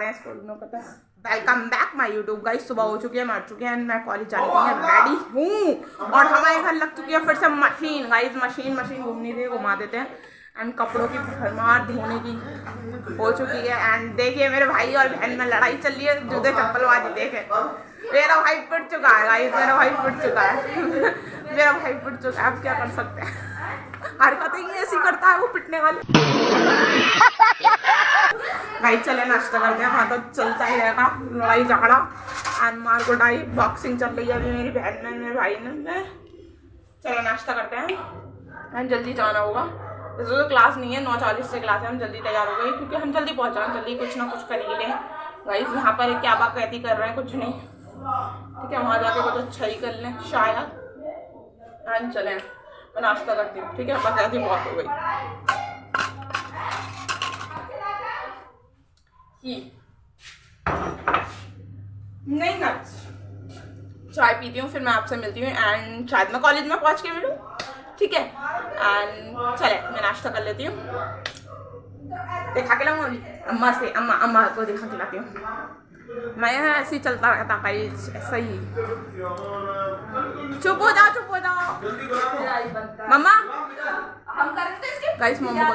हैं इसको पता है। Welcome back my YouTube guys. सुबह हो चुकी है, मार चुके हैं, मैं कॉलेज जाने के लिए रेडी हूँ और हमारे घर लग चुकी है फिर से मशीन गाइस। मशीन घूमनी थी, घुमा देते हैं। एंड कपड़ों की भरमार धोने की हो चुकी है। एंड देखिए मेरे भाई और बहन में लड़ाई चल रही है, जूते चप्पलबाजी। देखे मेरा भाई पिट चुका है गाइस, मेरा भाई पिट चुका है मेरा भाई पिट चुका है। अब क्या कर सकते हैं, हरकतें ही ऐसी करता है वो पिटने वाले। भाई चले नाश्ता करते हैं, वहाँ तो चलता ही रहेगा लड़ाई झगड़ा एंड मार कुटाई। बॉक्सिंग चल रही है अभी मेरी बहन ने मेरे भाई ने। चलो नाश्ता करते हैं एंड जल्दी जाना होगा। वैसे तो क्लास नहीं है, 9:40 से क्लास है। हम जल्दी तैयार हो गए क्योंकि हम जल्दी पहुँच रहे हैं, जल्दी कुछ ना कुछ कर ही लें गाइस। यहाँ पर क्या बाकैती कर रहे हैं, कुछ नहीं, ठीक है। वहाँ जाके कुछ अच्छा ही कर लें शायद। एंड चलें, मैं नाश्ता करती हूँ, ठीक है। बाकैती बहुत हो गई। नहीं ना, चाय पीती हूँ फिर मैं आपसे मिलती हूँ एंड शायद मैं कॉलेज में पहुँच के मिलूँ, ठीक है। एंड चले मैं नाश्ता कर लेती हूँ, दिखा के लाऊँ अम्मा से। अम्मा को दिखा के लाती हूँ। मैं ऐसे ही चलता रहता गाइस, ऐसा ही। चुप हो जाओ मम्मा। हम करते इसके गाइस। मोमो को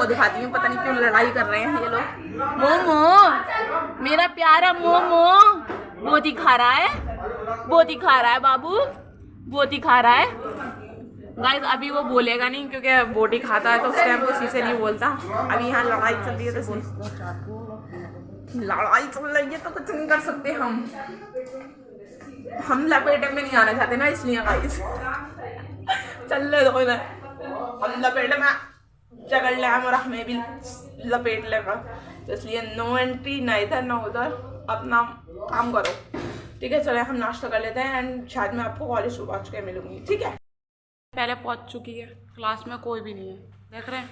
दिखाती हूँ, पता नहीं क्यों लड़ाई कर रहे हैं ये लोग। मोमो मेरा प्यारा मोमो बोती खा रहा है बाबू, बोती खा रहा है गाइस। अभी वो बोलेगा नहीं क्योंकि बोटी खाता है तो उस टाइम किसी से नहीं बोलता। अभी यहाँ लड़ाई चल रही है तो लड़ाई चल रही है तो कुछ नहीं कर सकते हम लपेटे में नहीं आना चाहते ना, इसलिए गाइस चल ले दो ना। हम लपेटे में जगड़ ले और हमें भी लपेट लेगा, तो इसलिए नो एंट्री, ना इधर ना उधर, अपना काम करो, ठीक है। चले हम नाश्ता कर लेते हैं एंड शायद मैं आपको कॉलेज पहुँच के मिलूंगी, ठीक है। पहले पहुँच चुकी है, क्लास में कोई भी नहीं है, देख रहे हैं।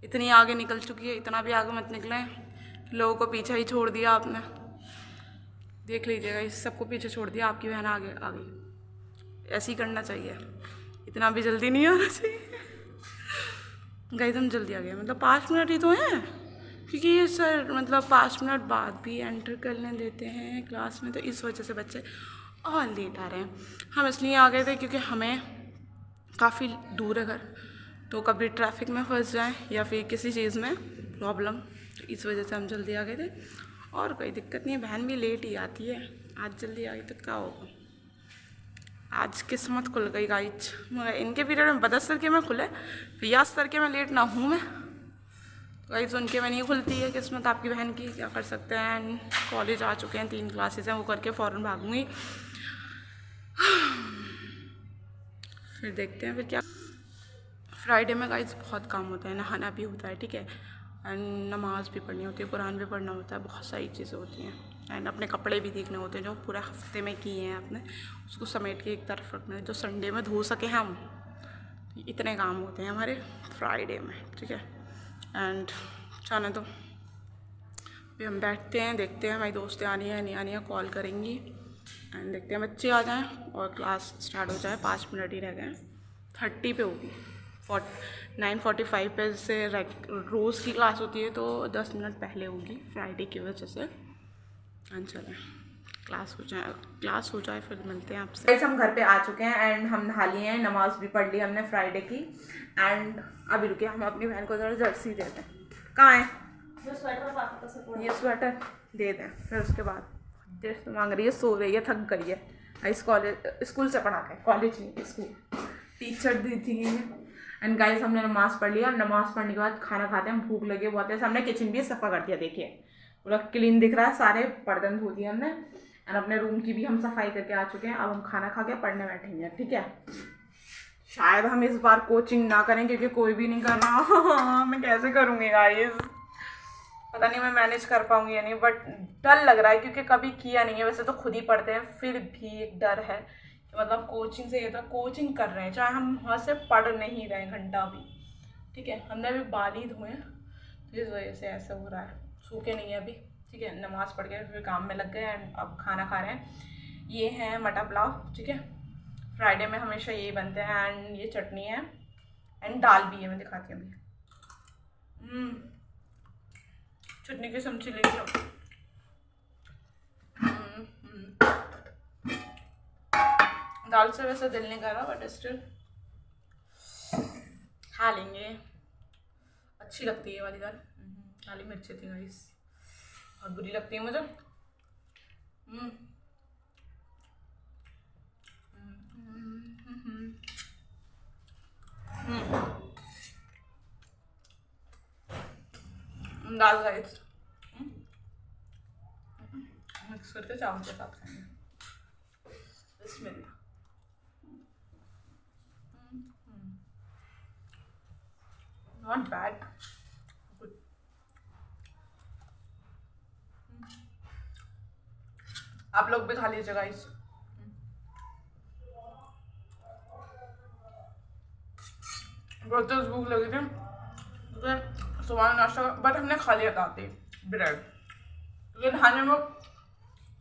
इतनी आगे निकल चुकी है, इतना भी आगे मत निकले, लोगों को पीछे ही छोड़ दिया आपने। देख लीजिएगा, इस सबको पीछे छोड़ दिया, आपकी बहन आगे आ गई। ऐसे ही करना चाहिए, इतना भी जल्दी नहीं आना चाहिए गाइस। हम जल्दी आ गए, मतलब 5 मिनट ही तो हैं, क्योंकि ये सर मतलब 5 मिनट बाद भी एंटर करने देते हैं क्लास में, तो इस वजह से बच्चे और लेट आ रहे हैं। हम इसलिए आ गए थे क्योंकि हमें काफ़ी दूर है घर, तो कभी ट्रैफिक में फंस जाएं या फिर किसी चीज़ में प्रॉब्लम, तो इस वजह से हम जल्दी आ गए थे। और कोई दिक्कत नहीं है, बहन भी लेट ही आती है, आज जल्दी आ गई तो क्या होगा। आज किस्मत खुल गई गाइज, मगर इनके पीरियड में बदस सर के में खुले, रियाज सर के में लेट ना हूँ मैं गाइज, उनके में नहीं खुलती है किस्मत आपकी बहन की, क्या कर सकते हैं। कॉलेज आ चुके हैं, 3 क्लासेस हैं, वो करके फ़ौरन भागूंगी। फिर देखते हैं फिर क्या। फ्राइडे में गाइज बहुत काम होता है, नहाना भी होता है, ठीक है। एंड नमाज़ भी पढ़नी होती है, कुरान भी पढ़ना होता है, बहुत सारी चीज़ें होती हैं। एंड अपने कपड़े भी देखने होते हैं जो पूरे हफ्ते में किए हैं आपने, उसको समेट के एक तरफ रखना है, जो संडे में धो सके हम। इतने काम होते हैं हमारे फ्राइडे में, ठीक है। एंड जाने तो अभी हम बैठते हैं, देखते हैं हमारी दोस्तें आनी है नहीं आनी है, कॉल करेंगी एंड देखते हैं बच्चे आ जाएँ और क्लास स्टार्ट हो जाए। 5 मिनट ही रह गए, 30 पे होगी, 9:45 पे से रोज़ की क्लास होती है, तो 10 मिनट पहले होगी फ्राइडे की वजह से। चलें क्लास हो जाए फिर मिलते हैं आपसे। हम घर पे आ चुके हैं एंड हम नहा लिए हैं, नमाज भी पढ़ ली हमने फ्राइडे की। एंड अभी रुके, हम अपनी बहन को जरा जर्सी देते हैं। कहाँ है ये स्वेटर, दे दें। फिर उसके बाद देर से मांग रही है, सो रही है, थक गई है इस स्कूल से पढ़ा के, कॉलेज नहीं स्कूल, टीचर दी थी। एंड गाइस हमने नमाज़ पढ़ लिया, नमाज़ पढ़ने के बाद खाना खाते हैं, भूख लगी बहुत है। हमने किचन भी सफ़ा कर दिया, देखिए पूरा क्लीन दिख रहा है, सारे बर्तन धो दिए हमने। एंड अपने रूम की भी हम सफाई करके आ चुके हैं। अब हम खाना खा के पढ़ने बैठेंगे, ठीक है। शायद हम इस बार कोचिंग ना करें क्योंकि कोई भी नहीं कर रहा मैं कैसे करूँगी गाइस, पता नहीं मैं मैनेज कर पाऊँगी या नहीं, बट डर लग रहा है क्योंकि कभी किया नहीं है। वैसे तो खुद ही पढ़ते हैं, फिर भी एक डर है, मतलब कोचिंग से ये तो कोचिंग कर रहे हैं, चाहे हम वहाँ से पढ़ नहीं रहे हैं घंटा भी, ठीक है। हमने अभी बाल ही धोए हैं, तो इस वजह से ऐसा हो रहा है, सूखे नहीं है अभी, ठीक है। नमाज़ पढ़ के फिर काम में लग गए एंड अब खाना खा रहे हैं। ये है मटर पुलाव, ठीक है। फ्राइडे में हमेशा यही बनते हैं। एंड ये चटनी है एंड दाल भी है, मैं दिखाती हूँ अभी। चटनी की चमची ले लो, दाल से वैसे दिल नहीं कर रहा बट स्टिल खा लेंगे। अच्छी लगती है ये वाली दाल। काली मिर्ची थी गाइस, बहुत बुरी लगती है मुझे। दाल गाइस मिक्स करके चावल के साथ खाएंगे। बिस्मिल्लाह। Not bad, good. आप लोग भी खा लीजिए गाइस। बहुत तेज भूख लगी थी तो सुबह नाश्ता, बट हमने खा लिया था ब्रेड। लेकिन खाने में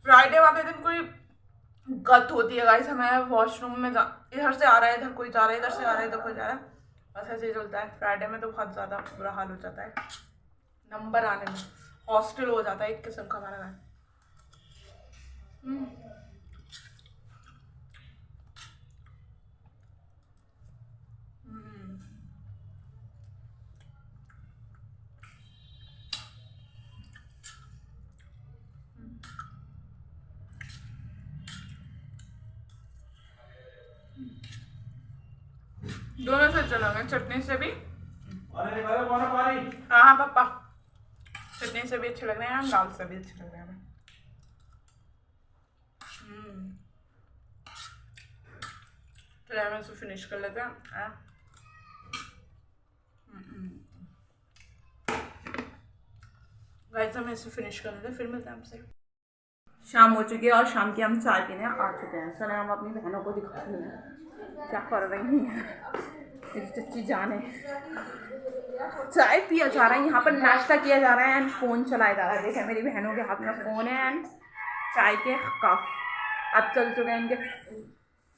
फ्राइडे वाले दिन कोई गत होती है गाइस। हमें वॉशरूम में इधर से आ रहा है, इधर कोई जा रहा है, इधर से आ रहा है, इधर कोई जा रहा है, बस ऐसे ही चलता है। फ्राइडे में तो बहुत ज़्यादा बुरा हाल हो जाता है, नंबर आने में हॉस्टल हो जाता है एक किस्म का हमारा गाय। दोनों से चलेंगे, चटनी से भी। हाँ पापा, चटनी से भी अच्छे लग रहे हैं, दाल से भी अच्छे लग रहे हैं। तो हम इसे फिनिश कर लेते हैं। गाइस हम इसे फिनिश कर लेते हैं, फिर मिलते हैं हमसे। शाम हो चुकी है और शाम की हम चाय पीने आ चुके हैं। चले हम अपनी बहनों को दिखाते हैं क्या कर रही हैं। मेरी चच्ची जान है, चाय पिया जा रहा है, यहाँ पर नाश्ता किया जा रहा है एंड फ़ोन चलाया जा रहा है। देखें मेरी बहनों के हाथ में फ़ोन है एंड चाय के कप अब चल चुके हैं इनके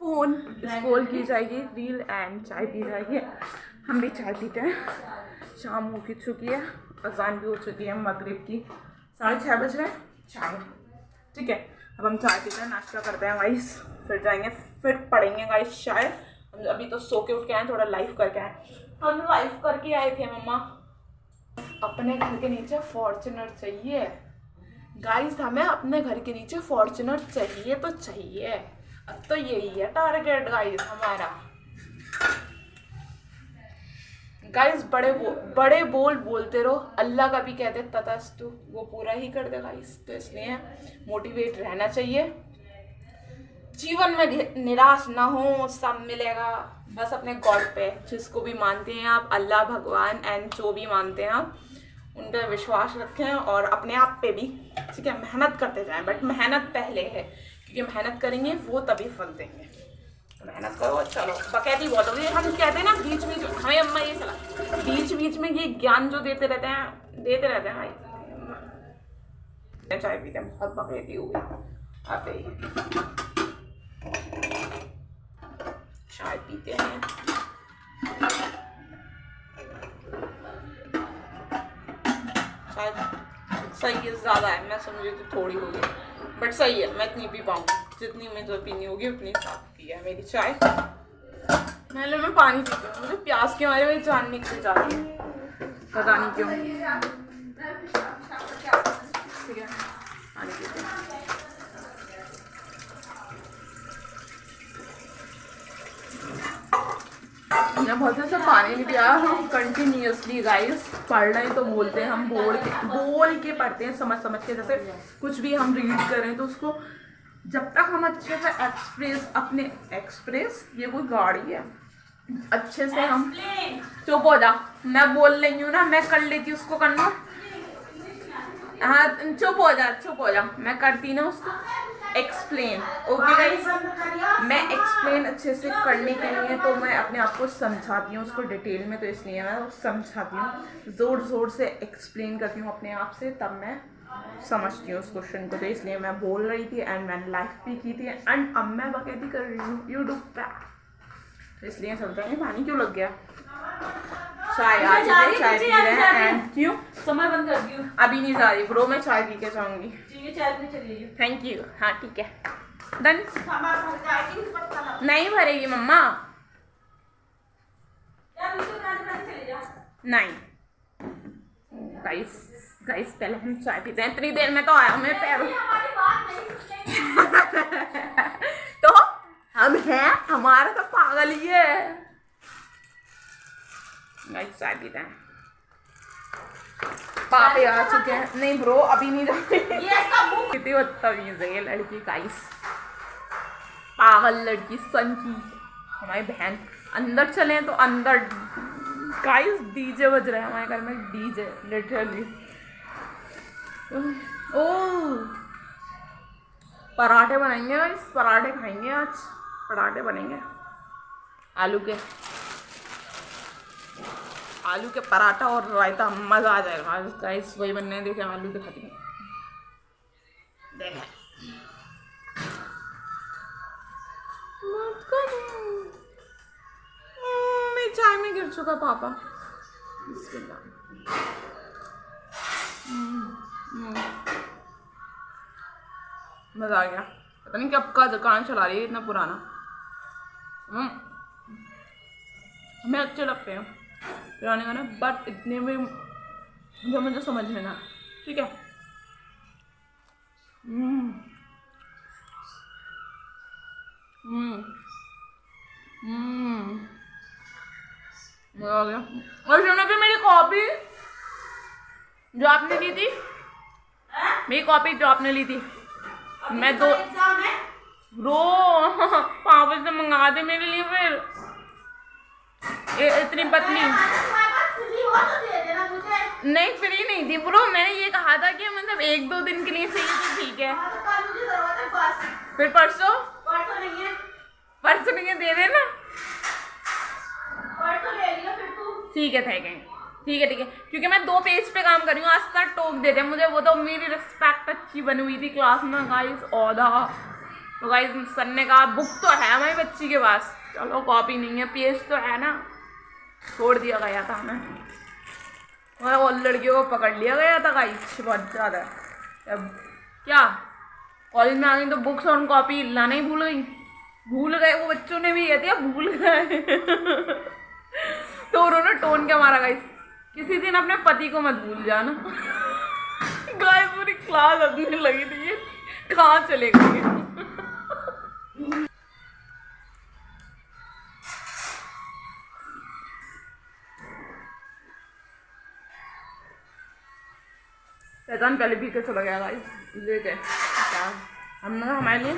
फ़ोन। स्क्रॉल की जाएगी रील एंड चाय पी जाएगी। हम भी चाय पीते हैं। शाम हो चुकी है, अजान भी हो चुकी है मगरिब की, 6:30 बज रहे हैं। चाय ठीक है, अब हम चाय पीते हैं, नाश्ता करते हैं गाइस, फिर जाएंगे, फिर पढ़ेंगे गाइस शायद। हम अभी तो सो के उठ के आए, थोड़ा लाइव करके आए। हम लाइव करके आए थे मम्मा। अपने घर के नीचे फॉर्च्यूनर चाहिए गाइस, हमें अपने घर के नीचे फॉर्च्यूनर चाहिए तो चाहिए। अब तो यही है टारगेट गाइस हमारा। गाइस बड़े बोल बोलते रहो, अल्लाह का भी कहते ततस्तु, वो पूरा ही कर दे गाइस। तो इसलिए मोटिवेट रहना चाहिए, जीवन में निराश ना हो, सब मिलेगा। बस अपने गॉड पे, जिसको भी मानते हैं आप, अल्लाह भगवान एंड जो भी मानते हैं आप, उन पर विश्वास रखें और अपने आप पे भी, ठीक है। मेहनत करते जाएं, बट मेहनत पहले है, क्योंकि मेहनत करेंगे वो तभी फल देंगे। तो मेहनत करो। चलो बकैती बहुत होगी, हम कहते हैं ना बीच बीच, हमें अम्मा ये चला बीच बीच में ये ज्ञान जो देते रहते हैं भाई। चाय पीते हैं, बहुत बकैती हो गई आते ही। चाय पीते हैं, शायद सही है, ज़्यादा है, मैं समझी तो थोड़ी होगी बट सही है। मैं इतनी पी पाऊँगी, जितनी मुझे पीनी होगी उतनी साफ पी है मेरी चाय। पहले मैं पानी पीती हूँ, मुझे प्यास के मारे मेरी जान निकल जाती है, पता नहीं क्यों। ठीक है, पानी पीते हैं। मैं बहुत से पानी नहीं पिया। हम कंटिन्यूसली गाइस पढ़ रहे हैं तो बोलते हैं, हम बोल के पढ़ते हैं, समझ के। जैसे कुछ भी हम रीड करें तो उसको जब तक हम अच्छे से एक्सप्रेस ये कोई गाड़ी है, अच्छे से हम चुप हो जा, मैं बोल रही हूँ ना, मैं कर लेती उसको करना। हाँ चुप हो जा, मैं करती ना उसको एक्सप्लेन। ओके गाइस, मैं एक्सप्लेन अच्छे से करने के लिए तो मैं अपने आप को समझाती हूँ उसको डिटेल में, तो इसलिए मैं समझाती हूँ, ज़ोर से एक्सप्लेन करती हूँ अपने आप से, तब मैं समझती हूँ उस क्वेश्चन को। तो इसलिए मैं बोल रही थी एंड मैंने लाइव भी की थी एंड अब मैं बकैती कर रही हूँ यूट्यूब पे। तो इसलिए चलता है। पानी क्यों लग गया? चाय आज चाय पी रहे हैं एंड क्यों समय बंद कर दियो। अभी नहीं जा रही ब्रो, मैं चाय पी के जाऊंगी। चाय पी चलिए। Thank you. हाँ ठीक है। डन। नहीं भरेगी मम्मा, नहीं। गाइस गाइस पहले हम चाय पीते हैं। इतनी देर में तो आया मैं पैर तो हम हैं, हमारा तो पागल ही है। गाइस चाय पीते हैं। पापे आ चुके हैं। नहीं ब्रो अभी नहीं जाते। कितनी बदतमीज है ये लड़की गाइस, पागल लड़की सन की हमारी बहन। अंदर चले तो अंदर गाइस डीजे बज रहा है हमारे घर में, डीजे लिटरली। ओह पराठे बनाएंगे गाइस, पराठे खाएंगे आज, पराठे बनेंगे आलू के पराठा और रायता, मजा आ जाएगा गाइस। वही बनने देखे आलू दिखाती हूँ, देखें चाय में गिर चुका पापा। मजा आ गया। पता नहीं कब का दुकान चला रही है इतना पुराना। हमें अच्छे लगते हैं पुराने गाने, बट इतने भी जो मुझे समझ में ना, ठीक है। मजा आ गया। और सुनो भी मेरी कॉपी जो आपने ली थी, मेरी कॉपी जो आपने ली थी, मैं दो रो पापा से मंगा दे मेरे लिए। फिर इतनी पतली नहीं, फ्री नहीं थी ब्रो। मैंने ये कहा था कि मतलब 1-2 दिन के लिए चाहिए तो ठीक है। फिर परसों नहीं है, दे देना। ठीक है ठीक है क्योंकि मैं 2 पेज पे काम कर रही हूँ। आज तक टोक देते मुझे, वो तो मेरी रिस्पेक्ट अच्छी बनी हुई थी क्लास में गाइस। औधा तो गाइस सर ने कहा बुक तो है हमारी बच्ची के पास, चलो कॉपी नहीं है, पेज तो है ना, छोड़ दिया गया था हमें। और लड़कियों को पकड़ लिया गया था गाइस बहुत ज़्यादा। अब क्या कॉलेज में आ गई तो बुक्स और कॉपी लाना ही भूल गए वो बच्चों ने भी, ये दिया भूल गए तो उन्होंने टोन क्या मारा गाइस, किसी दिन अपने पति को मत भूल जाना। गाइस पूरी क्लास हंसने लगी थी, ये कहाँ चले गए। शैतान पहले पी के चला गया गाइस, लेके क्या हमने हमारे लिए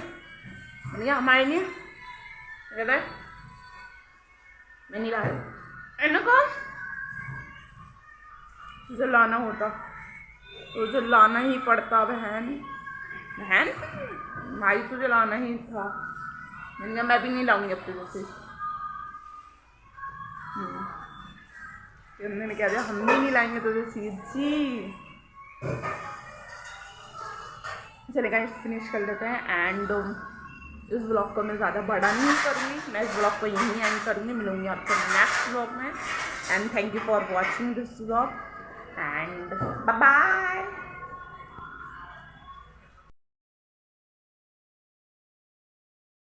कहता है मैं नहीं लाया। कहा तुझे लाना होता, तुझे लाना ही पड़ता बहन भाई, तुझे लाना ही था। मैंने कहा मैं भी नहीं लाऊंगी अब तुझे से। उन्होंने कह दिया हम भी नहीं लाएंगे तुझे चीज जी। चले गाइस फिनिश कर लेते हैं। एंड इस ब्लॉग को मैं ज़्यादा बड़ा नहीं करूँगी, मैं इस ब्लॉग को यहीं एंड करूँगी। मिलूंगी आपको नेक्स्ट ब्लॉग में। And thank you for watching this blog and bye bye.